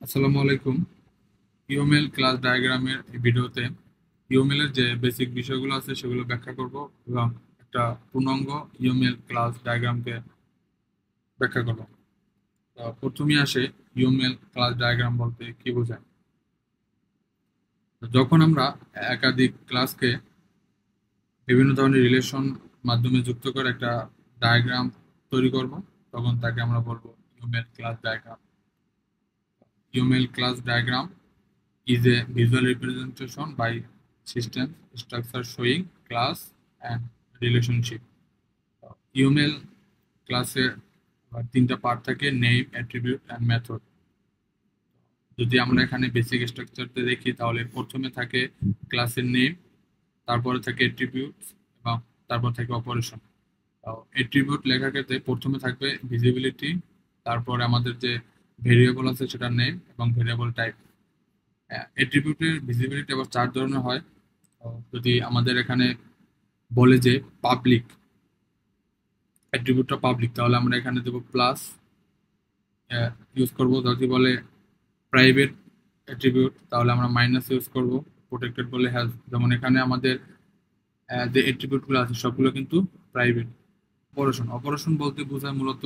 আসসালামু আলাইকুম। UML class ডায়াগ্রামের এই ভিডিওতে ইউএমএল এর যে বেসিক বিষয়গুলো আছে সেগুলো ব্যাখ্যা করব এবং একটা পূর্ণাঙ্গ ইউএমএল ক্লাস ডায়াগ্রামকে ব্যাখ্যা করব। তো প্রথমেই আসে ইউএমএল ক্লাস ডায়াগ্রাম বলতে কি বোঝায়। তো যখন আমরা একাধিক ক্লাসকে বিভিন্ন ধরনের রিলেশন মাধ্যমে যুক্ত করে একটা ডায়াগ্রাম তৈরি করব, তখন তাকে আমরা বলবো UML class diagram. UML class diagram is a visual representation by system structure showing class and relationship. UML ক্লাসের তিনটা পার্ট থাকে: নেম, অ্যাট্রিবিউট অ্যান্ড মেথড। যদি আমরা এখানে বেসিক স্ট্রাকচারতে দেখি তাহলে প্রথমে থাকে ক্লাসের নেম, তারপরে থাকে অ্যাট্রিবিউট এবং তারপর থাকে অপারেশন। অ্যাট্রিবিউট লেখার ক্ষেত্রে প্রথমে থাকবে ভিজিবিলিটি, তারপরে আমাদের যে ভেরিয়েবল আছে সেটার নেম এবং ভেরিয়েবল টাইপ। অ্যাট্রিবিউটের ভিজিবিলিটি আবার চার ধরনের হয়। যদি আমাদের এখানে বলে যে পাবলিক, অ্যাট্রিবিউটটা পাবলিক, তাহলে আমরা এখানে দেবো প্লাস ইউজ করব। যদি বলে প্রাইভেট অ্যাট্রিবিউট তাহলে আমরা মাইনাস ইউজ করব। প্রোটেক্টেড বলে হ্যাজ। যেমন এখানে আমাদের যে অ্যাট্রিবিউটগুলো আছে সবগুলো কিন্তু প্রাইভেট। অপারেশন, অপারেশন বলতে বোঝায় মূলত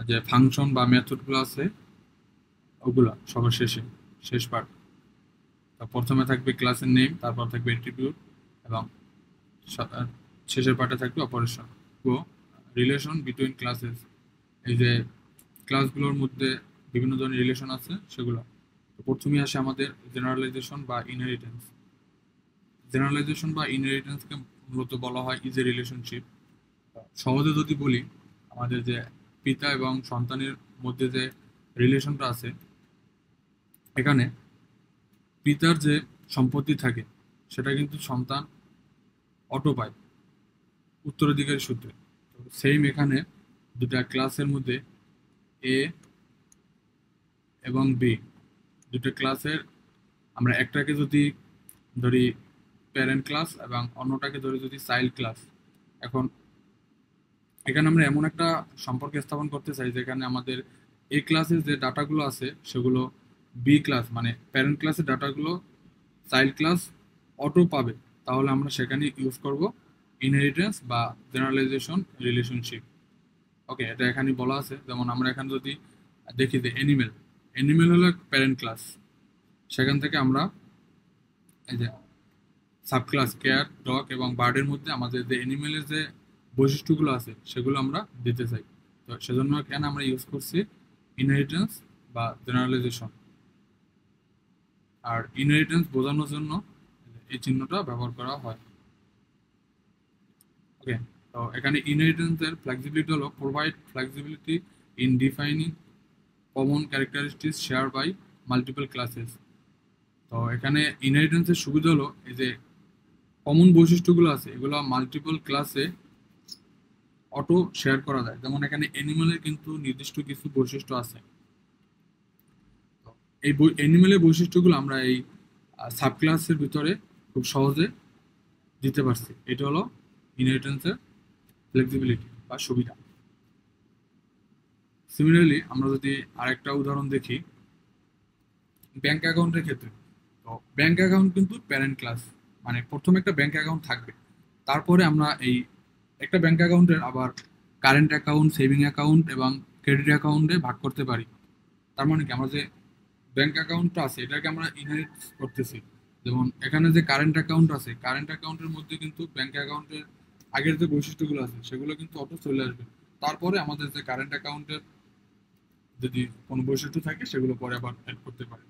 যে ফাংশন বা মেথডগুলো আছে ওগুলা সবার শেষে, শেষ পার্ট। প্রথমে থাকবে ক্লাসের নেম, তারপর থাকবে অ্যাট্রিবিউট এবং শেষের পার্টে থাকবে অপারেশন। তো রিলেশন বিটুইন ক্লাসেস, এই যে ক্লাসগুলোর মধ্যে বিভিন্ন ধরনের রিলেশন আছে সেগুলো। তো প্রথমেই আসে আমাদের জেনারেলাইজেশন বা ইনহেরিটেন্স। জেনারেলাইজেশন বা ইনহেরিটেন্সকে মূলত বলা হয় ইজ এ রিলেশনশিপ। সহজে যদি বলি, আমাদের যে পিতা এবং সন্তানের মধ্যে যে রিলেশনটা আছে, এখানে পিতার যে সম্পত্তি থাকে সেটা কিন্তু সন্তান অটো পায় উত্তরাধিকারী সূত্রে। সেম এখানে দুটা ক্লাসের মধ্যে এ এবং বি, দুটো ক্লাসের আমরা একটাকে যদি ধরি প্যারেন্ট ক্লাস এবং অন্যটাকে ধরি যদি চাইল্ড ক্লাস, এখন এখানে আমরা এমন একটা সম্পর্ক স্থাপন করতে চাই যেখানে আমাদের এ ক্লাসের যে ডাটাগুলো আছে সেগুলো বি ক্লাস মানে প্যারেন্ট ক্লাসের ডাটাগুলো চাইল্ড ক্লাস অটো পাবে। তাহলে আমরা সেখানে ইউজ করব ইনহেরিটেন্স বা জেনারেলাইজেশন রিলেশনশিপ। ওকে, এটা এখানে বলা আছে। যেমন আমরা এখানে যদি দেখি যে অ্যানিমেল, অ্যানিমেল হলো প্যারেন্ট ক্লাস, সেখান থেকে আমরা এই যে সাবক্লাস কেয়ার, ডগ এবং বার্ডের মধ্যে আমাদের যে অ্যানিমেলের যে বৈশিষ্ট্যগুলো আছে সেগুলো আমরা দিতে চাই। তো সেজন্য এখানে আমরা ইউজ করছি ইনহেরিটেন্স বা জেনারেলাইজেশন। আর ইনহেরিটেন্স বোঝানোর জন্য এই চিহ্নটা ব্যবহার করা হয়। ওকে, তো এখানে ইনহেরিটেন্সের ফ্লেক্সিবিলিটি হলো provide flexibility in defining common characteristics share by multiple classes. তো এখানে ইনহেরিটেন্সের সুবিধা হলো এই যে কমন বৈশিষ্ট্যগুলো আছে এগুলো মাল্টিপল ক্লাসে অটো শেয়ার করা যায়। যেমন এখানে অ্যানিমেলের কিন্তু নির্দিষ্ট কিছু বৈশিষ্ট্য আছে। তো এই অ্যানিমেলের বৈশিষ্ট্যগুলো আমরা এই সাব ক্লাসের ভিতরে খুব সহজে দিতে পারছি। এটা হলো ইনহেরিটেন্সের ফ্লেক্সিবিলিটি বা সুবিধা। সিমিলারলি আমরা যদি আরেকটা উদাহরণ দেখি ব্যাংক অ্যাকাউন্টের ক্ষেত্রে। তো ব্যাংক অ্যাকাউন্ট কিন্তু প্যারেন্ট ক্লাস, মানে প্রথমে একটা ব্যাংক অ্যাকাউন্ট থাকবে, তারপরে আমরা এই একটা ব্যাংক অ্যাকাউন্টের আবার কারেন্ট অ্যাকাউন্ট, সেভিং অ্যাকাউন্ট এবং ক্রেডিট অ্যাকাউন্টে ভাগ করতে পারি। তার মানে কি, আমরা যে ব্যাংক অ্যাকাউন্টটা আছে এটাকে আমরা ইনহেরিট করতেছি। যেমন এখানে যে কারেন্ট অ্যাকাউন্ট আছে, কারেন্ট অ্যাকাউন্টের মধ্যে কিন্তু ব্যাংক অ্যাকাউন্টের আগের যে বৈশিষ্ট্যগুলো আছে সেগুলো কিন্তু অটো চলে আসবে। তারপরে আমাদের যে কারেন্ট অ্যাকাউন্টের যদি কোনো বৈশিষ্ট্য থাকে সেগুলো পরে আবার অ্যাড করতে পারে।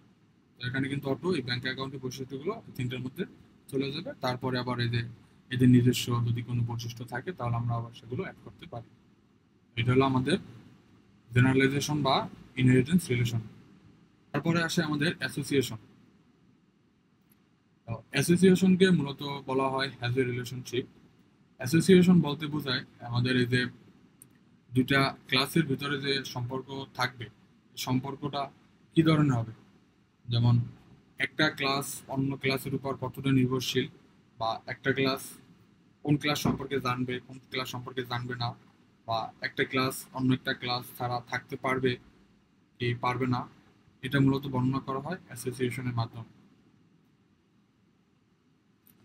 তো এখানে কিন্তু অটো এই ব্যাংক অ্যাকাউন্টের বৈশিষ্ট্যগুলো তিনটার মধ্যে চলে যাবে। তারপরে আবার এই যে এদের নিজস্ব যদি কোনো বৈশিষ্ট্য থাকে তাহলে আমরা আবার সেগুলো অ্যাড করতে পারি। এটা হলো আমাদের জেনারেলাইজেশন বা ইনহেরিটেন্স রিলেশন। তারপরে আসে আমাদের অ্যাসোসিয়েশন। অ্যাসোসিয়েশনকে মূলত বলা হয় হ্যাজ এ রিলেশনশিপ। অ্যাসোসিয়েশন বলতে বোঝায় আমাদের এই যে দুইটা ক্লাসের ভিতরে যে সম্পর্ক থাকবে, সম্পর্কটা কি ধরনের হবে। যেমন একটা ক্লাস অন্য ক্লাসের উপর কতটা নির্ভরশীল, বা একটা ক্লাস কোন ক্লাস সম্পর্কে জানবে, কোন ক্লাস সম্পর্কে জানবে না, বা একটা ক্লাস অন্য একটা ক্লাস ছাড়া থাকতে পারবে কি পারবে না, এটা মূলত বর্ণনা করা হয় অ্যাসোসিয়েশনের মাধ্যমে।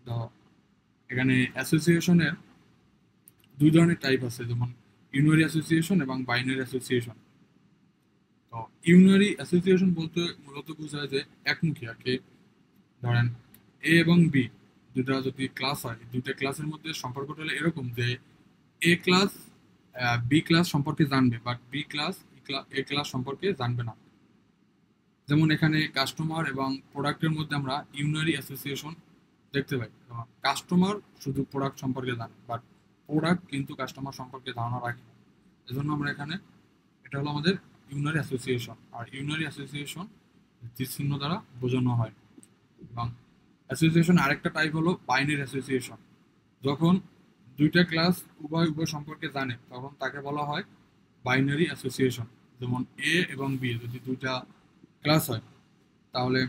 তো এখানে অ্যাসোসিয়েশনের দুই ধরনের টাইপ আছে, যেমন ইউনারি অ্যাসোসিয়েশন এবং বাইনারি অ্যাসোসিয়েশন। তো ইউনারি অ্যাসোসিয়েশন বলতে মূলত বোঝায় যে একমুখী আর কি। ধরেন এ এবং বি দুটা যদি ক্লাস হয়, দুইটা ক্লাসের মধ্যে সম্পর্কটা হলো এরকম যে এ ক্লাস বি ক্লাস সম্পর্কে জানবে, but B class A class সম্পর্কে জানবে না। যেমন এখানে কাস্টমার এবং প্রোডাক্টের মধ্যে আমরা ইউনারি অ্যাসোসিয়েশন দেখতে পাই। কাস্টমার শুধু প্রোডাক্ট সম্পর্কে জানে, বাট প্রোডাক্ট কিন্তু কাস্টমার সম্পর্কে ধারণা রাখে না। এজন্য আমরা এখানে, এটা হলো আমাদের ইউনারি অ্যাসোসিয়েশন। আর ইউনারি অ্যাসোসিয়েশন তীর চিহ্ন দ্বারা বোঝানো হয়। এবং অ্যাসোসিয়েশন আরেকটা টাইপ হলো বাইনারি অ্যাসোসিয়েশন। যখন দুইটা ক্লাস উভয় উভয় সম্পর্কে জানে তখন তাকে বলা হয় বাইনারি অ্যাসোসিয়েশন। যেমন এ এবং বি যদি দুইটা ক্লাস হয়, তাহলে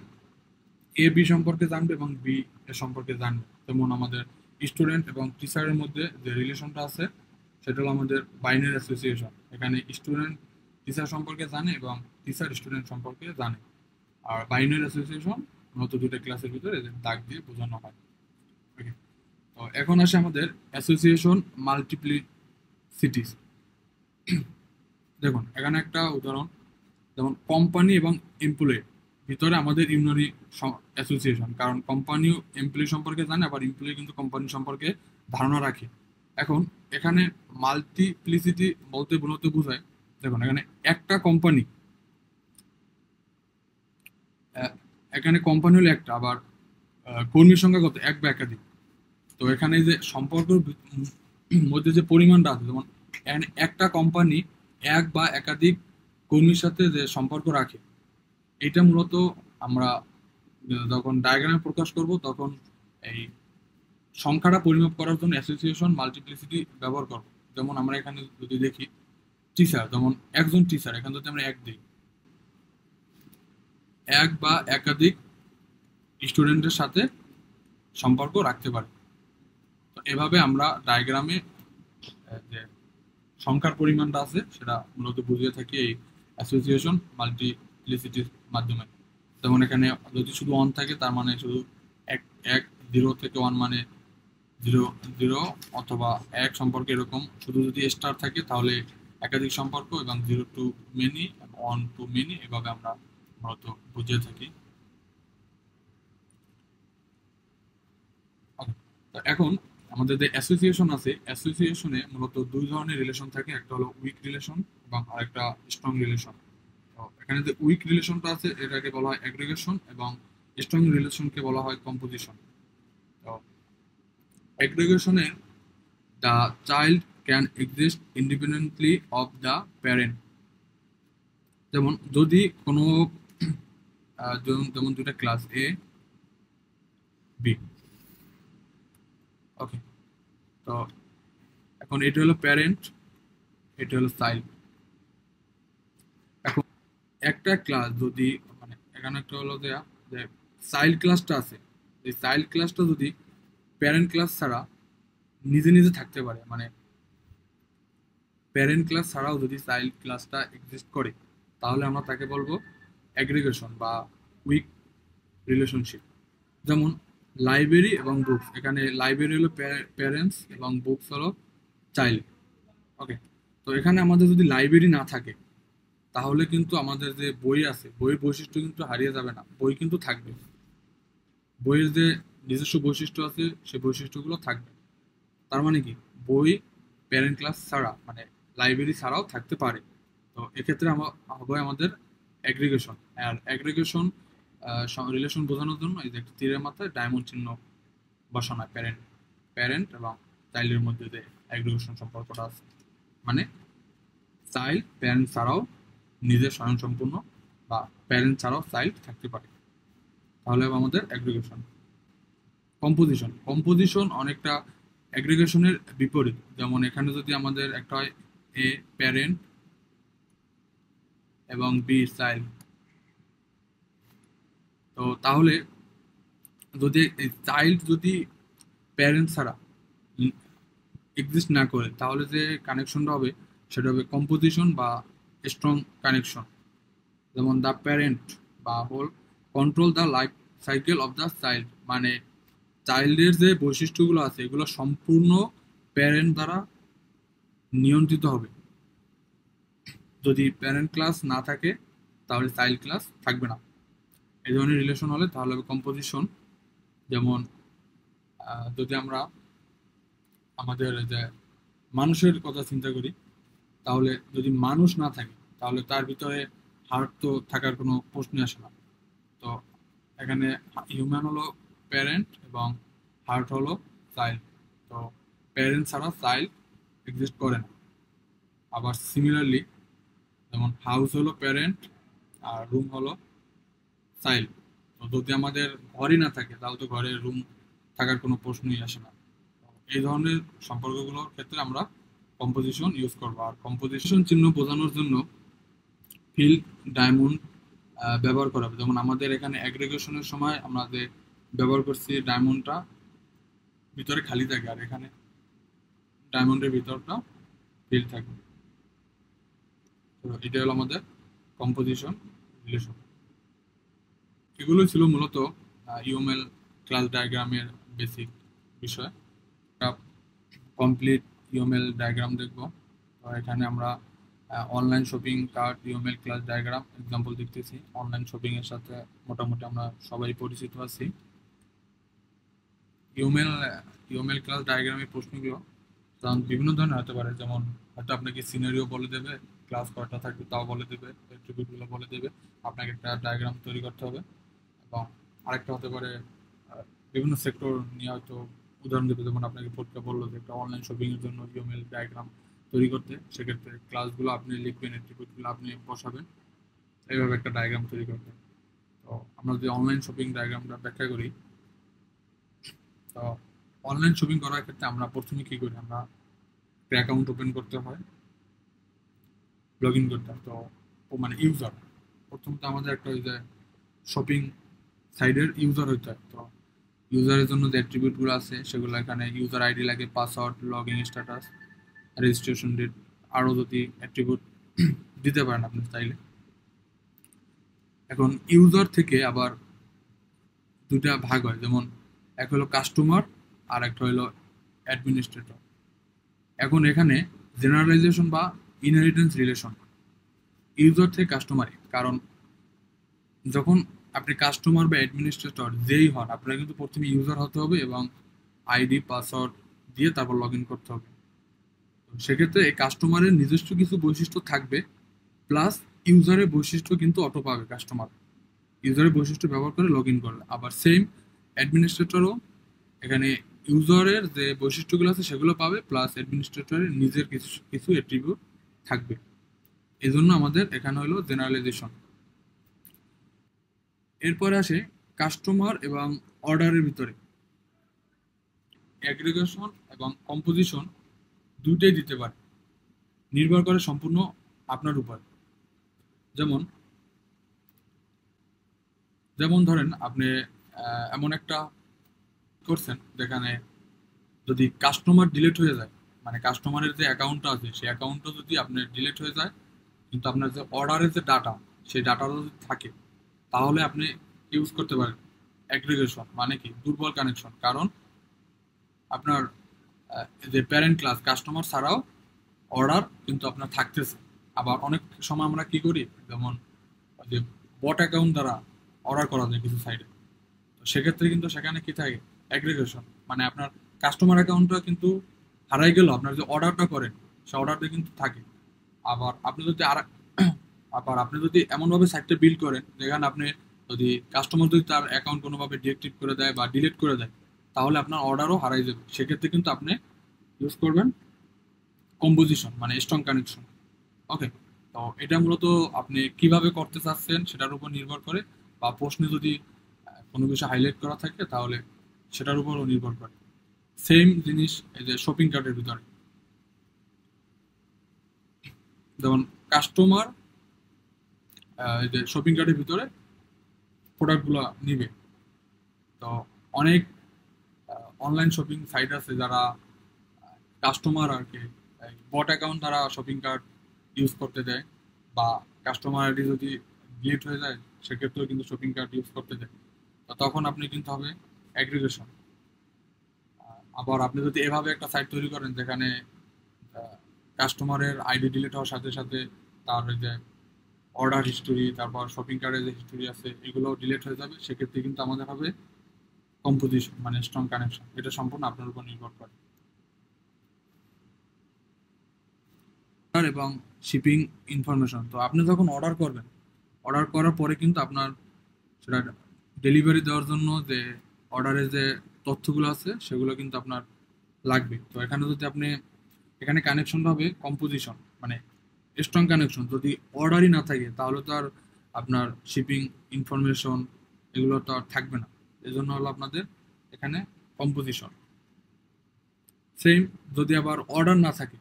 এ বি সম্পর্কে জানবে এবং বি এ সম্পর্কে জানবে। যেমন আমাদের স্টুডেন্ট এবং টিচারের মধ্যে যে রিলেশনটা আছে সেটা হলো আমাদের বাইনারি অ্যাসোসিয়েশন। এখানে স্টুডেন্ট টিচার সম্পর্কে জানে এবং টিচার স্টুডেন্ট সম্পর্কে জানে। আর বাইনারি অ্যাসোসিয়েশন মূলত দুটো ক্লাসের ভিতরে দাগ দিয়ে বোঝানো হয়। ওকে, তো এখন আসে আমাদের অ্যাসোসিয়েশন মাল্টিপ্লিসিটিস। দেখুন এখানে একটা উদাহরণ, যেমন কোম্পানি এবং এমপ্লয়ি ভিতরে আমাদের ইউনারি অ্যাসোসিয়েশন, কারণ কোম্পানিও এমপ্লয়ি সম্পর্কে জানে, আবার এমপ্লয়ি কিন্তু কোম্পানি সম্পর্কে ধারণা রাখে। এখন এখানে মাল্টিপ্লিসিটি বলতে মূলত বোঝায়, দেখুন এখানে একটা কোম্পানি, এখানে কোম্পানি হলো একটা, আবার কর্মীর সংখ্যা কত, এক বা একাধিক। তো এখানে যে সম্পর্কের মধ্যে যে পরিমাণটা আছে, যেমন এখানে একটা কোম্পানি এক বা একাধিক কর্মীর সাথে যে সম্পর্ক রাখে, এটা মূলত আমরা যখন ডায়াগ্রামে প্রকাশ করব তখন এই সংখ্যাটা পরিমাপ করার জন্য অ্যাসোসিয়েশন মাল্টিপ্লিসিটি ব্যবহার করব। যেমন আমরা এখানে যদি দেখি টিচার, যেমন একজন টিচার, এখানে যদি আমরা এক দিই, এক বা একাধিক স্টুডেন্টের সাথে সম্পর্ক রাখতে পারে। তো এভাবে আমরা ডায়াগ্রামে যে সংখ্যার পরিমাণটা আছে সেটা মূলত বুঝিয়ে থাকি এই অ্যাসোসিয়েশন মাল্টিপ্লিসিটির মাধ্যমে। যেমন এখানে যদি শুধু ওয়ান থাকে তার মানে শুধু এক এক, জিরো থেকে ওয়ান মানে জিরো জিরো, অথবা এক সম্পর্কে এরকম শুধু যদি স্টার থাকে তাহলে একাধিক সম্পর্ক, এবং zero to many, one to many, এভাবে আমরা মূলত বুঝিয়ে থাকি। Okay, তো এখন আমাদের যে অ্যাসোসিয়েশন আছে, অ্যাসোসিয়েশনে মূলত দুই ধরনের রিলেশন থাকে, একটা হলো উইক রিলেশন এবং আরেকটা স্ট্রং রিলেশন। তো এখানে যে উইক রিলেশনটা আছে এটাকে বলা হয় অ্যাগ্রিগেশন, এবং স্ট্রং রিলেশনকে বলা হয় কম্পোজিশন। তো অ্যাগ্রিগেশনে the child can exist independently of the parent. যেমন যদি কোনো যেমন দুটা ক্লাস এ বি, ওকে, তো এখন এটা হলো প্যারেন্ট, এটা হলো চাইল্ড। এখন একটা ক্লাস যদি, মানে এখানে একটা হলো দেয়া যে চাইল্ড ক্লাসটা আছে, এই চাইল্ড ক্লাসটা যদি প্যারেন্ট ক্লাস ছাড়া নিজে নিজে থাকতে পারে, মানে প্যারেন্ট ক্লাস ছাড়াও যদি চাইল্ড ক্লাসটা এক্সিস্ট করে, তাহলে আমরা তাকে বলবো অ্যাগ্রিগেশন বা উইক রিলেশনশিপ। যেমন লাইব্রেরি এবং বুকস, এখানে লাইব্রেরি হলো প্যারেন্টস এবং বুকস হলো চাইল্ড। ওকে, তো এখানে আমাদের যদি লাইব্রেরি না থাকে তাহলে কিন্তু আমাদের যে বই আছে বইয়ের বৈশিষ্ট্য কিন্তু হারিয়ে যাবে না, বই কিন্তু থাকবে। বইয়ের যে নিজস্ব বৈশিষ্ট্য আছে সেই বৈশিষ্ট্যগুলো থাকবে। তার মানে কি, বই প্যারেন্ট ক্লাস ছাড়া, মানে লাইব্রেরি ছাড়াও থাকতে পারে। তো এক্ষেত্রে হবে আমাদের অ্যাগ্রিগেশন। আর অ্যাগ্রিগেশন রিলেশন বোঝানোর জন্য এই যে একটা তীরের মাথায় ডায়মন্ড চিহ্ন বসানো হয়, প্যারেন্ট প্যারেন্ট এবং চাইল্ডের মধ্যে যে অ্যাগ্রিগেশন সম্পর্কটা আছে, মানে চাইল্ড প্যারেন্ট ছাড়াও নিজে স্বয়ংসম্পূর্ণ, বা প্যারেন্ট ছাড়াও চাইল্ড থাকতে পারে, তাহলে হবে আমাদের অ্যাগ্রিগেশন। কম্পোজিশন, কম্পোজিশন অনেকটা অ্যাগ্রিগেশনের বিপরীত। যেমন এখানে যদি আমাদের একটা হয় এ প্যারেন্ট এবং বি চাইল্ড, তো তাহলে যদি চাইল্ড যদি প্যারেন্ট ছাড়া এক্সিস্ট না করে, তাহলে যে কানেকশনটা হবে সেটা হবে কম্পোজিশন বা স্ট্রং কানেকশন। যেমন দ্য প্যারেন্ট বা whole control the life cycle of the child, মানে চাইল্ডের যে বৈশিষ্ট্যগুলো আছে এগুলো সম্পূর্ণ প্যারেন্ট দ্বারা নিয়ন্ত্রিত হবে। যদি প্যারেন্ট ক্লাস না থাকে তাহলে চাইল্ড ক্লাস থাকবে না। এই ধরনের রিলেশন হলে তাহলে হবে কম্পোজিশন। যেমন যদি আমরা আমাদের যে মানুষের কথা চিন্তা করি, তাহলে যদি মানুষ না থাকে তাহলে তার ভিতরে হার্ট তো থাকার কোনো প্রশ্নই আসে না। তো এখানে হিউম্যান হলো প্যারেন্ট এবং হার্ট হলো চাইল্ড। তো প্যারেন্ট ছাড়া চাইল্ড এক্সিস্ট করে না। আবার সিমিলারলি যেমন হাউস হলো প্যারেন্ট আর রুম হলো চাইল্ড। তো যদি আমাদের ঘরই না থাকে তাহলে তো ঘরে রুম থাকার কোনো প্রশ্নই আসে না। তো এই ধরনের সম্পর্কগুলোর ক্ষেত্রে আমরা কম্পোজিশন ইউজ করবো। আর কম্পোজিশন চিহ্ন বোঝানোর জন্য ফিল ডায়মন্ড ব্যবহার করা হবে। যেমন আমাদের এখানে অ্যাগ্রিগেশনের সময় আমরা যে ব্যবহার করছি ডায়মন্ডটা ভিতরে খালি থাকে, আর এখানে ডায়মন্ডের ভিতরটা ফিল থাকে। তো এটা হলো আমাদের কম্পোজিশন রিলেশন। এগুলো ছিল মূলত ইউএমএল ক্লাস ডায়াগ্রামের বেসিক বিষয়। কমপ্লিট ইউএমএল ডায়াগ্রাম দেখব। তো এখানে আমরা online shopping cart UML class diagram example দেখতেছি। অনলাইন শপিং এর সাথে মোটামুটি আমরা সবাই পরিচিত আছি। ইউএমএল ইউএমএল ক্লাস ডায়াগ্রামের প্রশ্নগুলো কারণ বিভিন্ন ধরনের হতে পারে। যেমন হয়তো আপনাকে সিনারিও বলে দেবে, ক্লাস কয়টা থাকবে তাও বলে দেবে, অ্যাট্রিবিউটগুলো বলে দেবে, আপনাকে একটা ডায়াগ্রাম তৈরি করতে হবে। এবং আরেকটা হতে পারে বিভিন্ন সেক্টর নিয়ে হয়তো উদাহরণ দেবে। যেমন আপনাকে পরীক্ষা বললো যে একটা অনলাইন শপিং এর জন্য ইউএমএল ডায়াগ্রাম তৈরি করতে, সেক্ষেত্রে ক্লাসগুলো আপনি লিখবেন, অ্যাট্রিবিউটগুলো আপনি বসাবেন, এইভাবে একটা ডায়াগ্রাম তৈরি করতে। তো আমরা যদি অনলাইন শপিং ডায়াগ্রামটা ব্যাখ্যা করি, তো অনলাইন শপিং করার ক্ষেত্রে আমরা প্রথমে কি করি, আমরা একটা অ্যাকাউন্ট ওপেন করতে হয়, লগ ইন করতে হয়। তো মানে ইউজার প্রথমত আমাদের একটা ওই যে শপিং সাইডের ইউজার হইতে হয়। তো ইউজারের জন্য যে অ্যাট্রিবিউটগুলো আছে সেগুলো এখানে ইউজার আইডি লাগে, password, log in status, registration date, আরও যদি অ্যাট্রিবিউট দিতে পারেন আপনি চাইলে। এখন ইউজার থেকে আবার দুটা ভাগ হয়, যেমন এক হলো কাস্টমার আর একটা হলো অ্যাডমিনিস্ট্রেটর। এখন এখানে জেনারেলাইজেশন বা ইনহেরিটেন্স রিলেশন ইউজার থেকে কাস্টমারে, কারণ যখন আপনি কাস্টমার বা অ্যাডমিনিস্ট্রেটর যেই হন আপনার কিন্তু প্রথমে ইউজার হতে হবে এবং আইডি পাসওয়ার্ড দিয়ে তারপর লগ ইন করতে হবে। তো সেক্ষেত্রে এই কাস্টমারের নিজস্ব কিছু বৈশিষ্ট্য থাকবে, প্লাস ইউজারের বৈশিষ্ট্য কিন্তু অটো পাবে কাস্টমার, ইউজারের বৈশিষ্ট্য ব্যবহার করে লগ ইন করলে। আবার সেম অ্যাডমিনিস্ট্রেটরও এখানে ইউজারের যে বৈশিষ্ট্যগুলো আছে সেগুলো পাবে, প্লাস অ্যাডমিনিস্ট্রেটরের নিজের কিছু কিছু অ্যাট্রিবিউট থাকবে। এই জন্য আমাদের এখানে হলো জেনারেলাইজেশন। এরপরে আসে কাস্টমার এবং অর্ডারের ভিতরে অ্যাগ্রিগেশন এবং কম্পোজিশন দুইটাই দিতে পারে, নির্ভর করে সম্পূর্ণ আপনার উপর। যেমন যেমন ধরেন আপনি এমন একটা করছেন যেখানে যদি কাস্টমার ডিলিট হয়ে যায়, মানে কাস্টমারের যে অ্যাকাউন্টটা আছে সেই অ্যাকাউন্টটা যদি আপনার ডিলিট হয়ে যায়, কিন্তু আপনার যে অর্ডারের যে ডাটা সেই ডাটাটা যদি থাকে, তাহলে আপনি ইউজ করতে পারেন অ্যাগ্রিগেশন। মানে কি দুর্বল কানেকশন, কারণ আপনার যে প্যারেন্ট ক্লাস কাস্টমার ছাড়াও অর্ডার কিন্তু আপনার থাকতেছে। আবার অনেক সময় আমরা কি করি, যেমন যে বট অ্যাকাউন্ট দ্বারা অর্ডার করা যায় কিছু সাইডে, তো সেক্ষেত্রে কিন্তু সেখানে কি থাকে অ্যাগ্রিগেশন, মানে আপনার কাস্টমার অ্যাকাউন্টটা কিন্তু হারাই গেল, আপনার যে অর্ডারটা করেন সে অর্ডারটা কিন্তু থাকে। আবার আপনি যদি আবার আপনি যদি এমনভাবে সাইটটা বিল্ড করেন যেখানে আপনি যদি কাস্টমার যদি তার অ্যাকাউন্ট কোনোভাবে ডিএক্টিভ করে দেয় বা ডিলিট করে দেয়, তাহলে আপনার অর্ডারও হারাই যাবে। সেক্ষেত্রে কিন্তু আপনি ইউজ করবেন কম্পোজিশন, মানে স্ট্রং কানেকশন। ওকে, তো এটা মূলত আপনি কিভাবে করতে চাচ্ছেন সেটার উপর নির্ভর করে, বা প্রশ্নে যদি কোনো কিছু হাইলাইট করা থাকে তাহলে সেটার উপরও নির্ভর করে। সেম জিনিস এই যে শপিং কার্টের ভিতরে, যেমন কাস্টমার এই যে শপিং কার্টের ভিতরে প্রোডাক্টগুলো নিবে। তো অনেক অনলাইন শপিং সাইট আছে যারা কাস্টমার আর কি বট অ্যাকাউন্ট দ্বারা শপিং কার্ট ইউজ করতে দেয়, বা কাস্টমার আইডি যদি ডিলিট হয়ে যায়, সেক্ষেত্রেও কিন্তু শপিং কার্ট ইউজ করতে দেয়। তো তখন আপনি কিন্তু হবে অ্যাগ্রিগেশন। আবার আপনি যদি এভাবে একটা সাইট তৈরি করেন যেখানে কাস্টমারের আইডি ডিলিট হওয়ার সাথে সাথে তার ওই যে অর্ডার হিস্টোরি, তারপর শপিং কার্টের যে হিস্টোরি আছে এগুলো ডিলিট হয়ে যাবে, সেক্ষেত্রে কিন্তু আমাদের হবে কম্পোজিশন, মানে স্ট্রং কানেকশন। এটা সম্পূর্ণ আপনার উপর নির্ভর করে। এবং শিপিং ইনফরমেশন, তো আপনি যখন অর্ডার করবেন, অর্ডার করার পরে কিন্তু আপনার সেটা ডেলিভারি দেওয়ার জন্য যে অর্ডারের যে তথ্যগুলো আছে সেগুলো কিন্তু আপনার লাগবে। তো এখানে যদি আপনি, এখানে কানেকশনটা হবে কম্পোজিশন, মানে স্ট্রং কানেকশন। যদি অর্ডারই না থাকে তাহলে তো আর আপনার শিপিং ইনফরমেশন এগুলো তো আর থাকবে না। এই জন্য হলো আপনাদের এখানে কম্পোজিশন। সেম, যদি আবার অর্ডার না থাকে,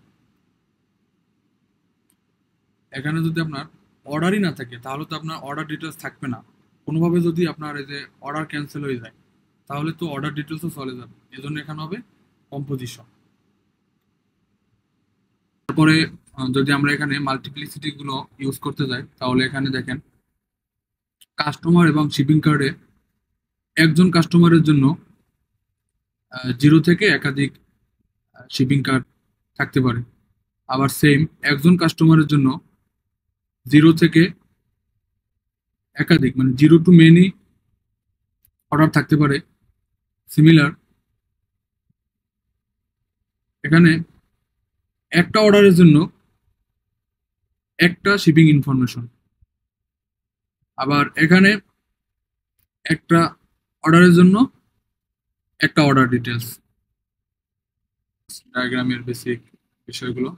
এখানে যদি আপনার অর্ডারই না থাকে তাহলে তো আপনার অর্ডার ডিটেলস থাকবে না। কোনোভাবে যদি আপনার এই যে অর্ডার ক্যান্সেল হয়ে যায় তাহলে তো অর্ডার ডিটেলসও চলে যাবে, এজন্য এখানে হবে কম্পোজিশন। তারপরে যদি আমরা এখানে মাল্টিপ্লিসিটি গুলো ইউজ করতে যাই তাহলে এখানে দেখেন কাস্টমার এবং শিপিং কার্ডে একজন কাস্টমারের জন্য 0 থেকে একাধিক শিপিং কার্ড থাকতে পারে। আবার সেম একজন কাস্টমারের জন্য 0 থেকে একাধিক, মানে 0 টু মেনি অর্ডার থাকতে পারে। সিমিলার, এখানে একটা অর্ডারের জন্য একটা শিপিং ইনফরমেশন। আবার এখানে একটা অর্ডারের জন্য একটা অর্ডার ডিটেলস। ডায়াগ্রামের বেসিক বিষয়গুলো।